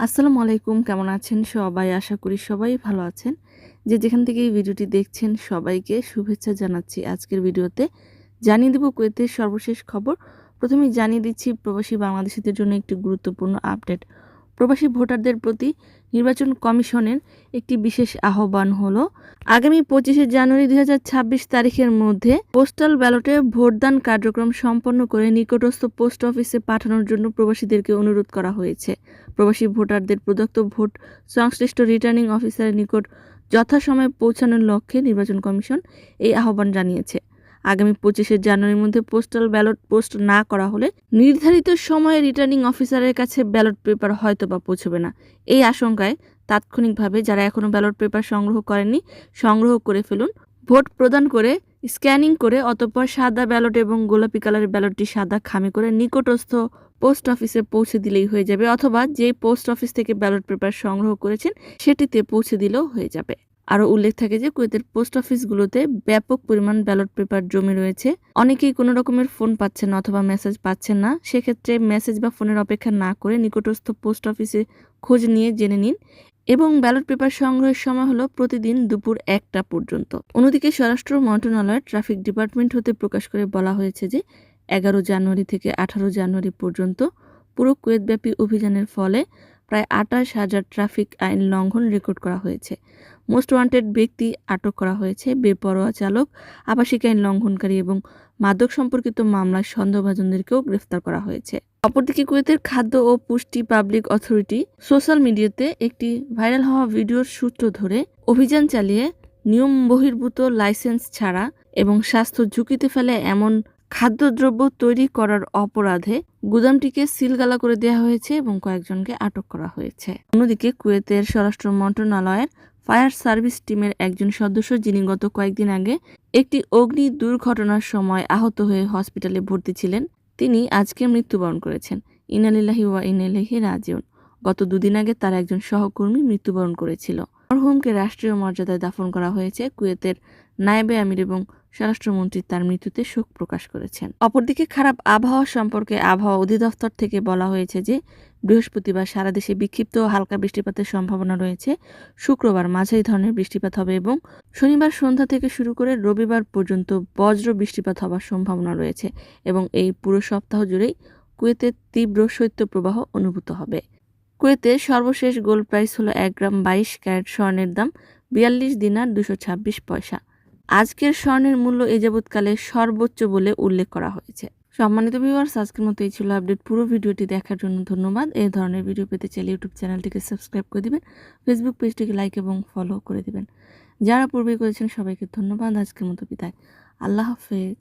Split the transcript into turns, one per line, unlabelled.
আসসালামু আলাইকুম, কেমন আছেন সবাই? আশা করি সবাই ভালো আছেন। যে যেখান থেকে এই ভিডিওটি দেখছেন সবাইকে শুভেচ্ছা জানাচ্ছি। আজকের ভিডিওতে জানিয়ে দেব কুয়েতের সর্বশেষ খবর। প্রথমেই জানিয়ে দিচ্ছি প্রবাসী বাংলাদেশিদের জন্য একটি গুরুত্বপূর্ণ আপডেট। প্রবাসী ভোটারদের প্রতি নির্বাচন কমিশনের একটি বিশেষ আহ্বান হলো আগামী 25শে জানুয়ারি 2026 তারিখের মধ্যে পোস্টাল ব্যালটে ভোটদান কার্যক্রম সম্পন্ন করে নিকটস্থ পোস্ট অফিসে পাঠানোর জন্য প্রবাসীদেরকে অনুরোধ করা হয়েছে। প্রবাসী ভোটারদের প্রদত্ত ভোট সংশ্লিষ্ট রিটার্নিং অফিসারের নিকট যথাসময়ে পৌঁছানোর লক্ষ্যে নির্বাচন কমিশন এই আহ্বান জানিয়েছে। আগামী 25শে জানুয়ারির মধ্যে পোস্টাল ব্যালট পোস্ট না করা হলে নির্ধারিত সময়ে রিটার্নিং অফিসারের কাছে ব্যালট পেপার হয়তোবা পৌঁছবে না। এই আশঙ্কায় তাৎক্ষণিকভাবে যারা এখনও ব্যালট পেপার সংগ্রহ করেননি সংগ্রহ করে ফেলুন। ভোট প্রদান করে স্ক্যানিং করে অতঃপর সাদা ব্যালট এবং গোলাপি কালারের ব্যালটটি সাদা খামে করে নিকটস্থ পোস্ট অফিসে পৌঁছে দিলেই হয়ে যাবে, অথবা যে পোস্ট অফিস থেকে ব্যালট পেপার সংগ্রহ করেছেন সেটিতে পৌঁছে দিলেও হয়ে যাবে। আরও উল্লেখ থাকে যে কুয়েতের পোস্ট অফিসগুলোতে ব্যাপক পরিমাণ ব্যালট পেপার জমে রয়েছে। অনেকেই কোনো রকমের ফোন পাচ্ছেন না অথবা মেসেজ পাচ্ছেন না। সেক্ষেত্রে মেসেজ বা ফোনের অপেক্ষা না করে নিকটস্থ পোস্ট অফিসে খোঁজ নিয়ে জেনে নিন। এবং ব্যালট পেপার সংগ্রহের সময় হলো প্রতিদিন দুপুর 1টা পর্যন্ত। অন্যদিকে স্বরাষ্ট্র মন্ত্রণালয়ের ট্রাফিক ডিপার্টমেন্ট হতে প্রকাশ করে বলা হয়েছে যে 11 জানুয়ারি থেকে 18 জানুয়ারি পর্যন্ত পুরো কুয়েতব্যাপী অভিযানের ফলে প্রায় 28,000 ট্রাফিক আইন লঙ্ঘন রেকর্ড করা হয়েছে। মোস্ট ওয়ান্টেড ব্যক্তি আটক করা হয়েছে। বেপরোয়া চালক, আবাসিক আইন লঙ্ঘনকারী এবং মাদক সম্পর্কিত মামলায় সন্দেহভাজনদেরকেও গ্রেফতার করা হয়েছে। অপরদিকে কুয়েতের খাদ্য ও পুষ্টি পাবলিক অথরিটি সোশ্যাল মিডিয়াতে একটি ভাইরাল হওয়া ভিডিওর সূত্র ধরে অভিযান চালিয়ে নিয়ম বহির্ভূত লাইসেন্স ছাড়া এবং স্বাস্থ্য ঝুঁকিতে ফেলে এমন খাদ্যদ্রব্য তৈরি করার অপরাধে গুদামটিকে সিলগালা করে দেওয়া হয়েছে এবং কয়েকজনকে আটক করা হয়েছে। অন্যদিকে কুয়েতের স্বরাষ্ট্র মন্ত্রণালয়ের ফায়ার সার্ভিস টিমের একজন সদস্য, যিনি গত কয়েকদিন আগে একটি অগ্নি দুর্ঘটনার সময় আহত হয়ে হসপিটালে ভর্তি ছিলেন, তিনি আজকে মৃত্যুবরণ করেছেন। ইন্না লিল্লাহি ওয়া ইন্না ইলাইহি রাজিউন। গত দুদিন আগে তার একজন সহকর্মী মৃত্যুবরণ করেছিল। মরহুমকে রাষ্ট্রীয় মর্যাদায় দাফন করা হয়েছে। কুয়েতের নায়েবে আমির এবং স্বরাষ্ট্রমন্ত্রী তার মৃত্যুতে শোক প্রকাশ করেছেন। অপরদিকে খারাপ আবহাওয়া সম্পর্কে আবহাওয়া অধিদপ্তর থেকে বলা হয়েছে যে বৃহস্পতিবার সারা দেশে বিক্ষিপ্ত ও হালকা বৃষ্টিপাতের সম্ভাবনা রয়েছে। শুক্রবার মাঝারি ধরনের বৃষ্টিপাত হবে এবং শনিবার সন্ধ্যা থেকে শুরু করে রবিবার পর্যন্ত বজ্র বৃষ্টিপাত হওয়ার সম্ভাবনা রয়েছে এবং এই পুরো সপ্তাহ জুড়েই কুয়েতে তীব্র শৈত্যপ্রবাহ অনুভূত হবে। কুয়েতে সর্বশেষ গোল্ড প্রাইস হলো 1 গ্রাম 22 ক্যারেট স্বর্ণের দাম 42 দিনার 226 পয়সা। আজকের স্বর্ণের মূল্য এ যাবৎকালে সর্বোচ্চ বলে উল্লেখ করা হয়েছে। সম্মানিত ভিউয়ার্স, আজকের মতো এই ছিল আপডেট। পুরো ভিডিওটি দেখার জন্য ধন্যবাদ। এই ধরনের ভিডিও পেতে চাইলে ইউটিউব চ্যানেলটিকে সাবস্ক্রাইব করে দিবেন, ফেসবুক পেজটিকে লাইক এবং ফলো করে দিবেন। যারা পূর্বে করেছেন সবাইকে ধন্যবাদ। আজকের মতো বিদায়। আল্লাহ হাফেজ।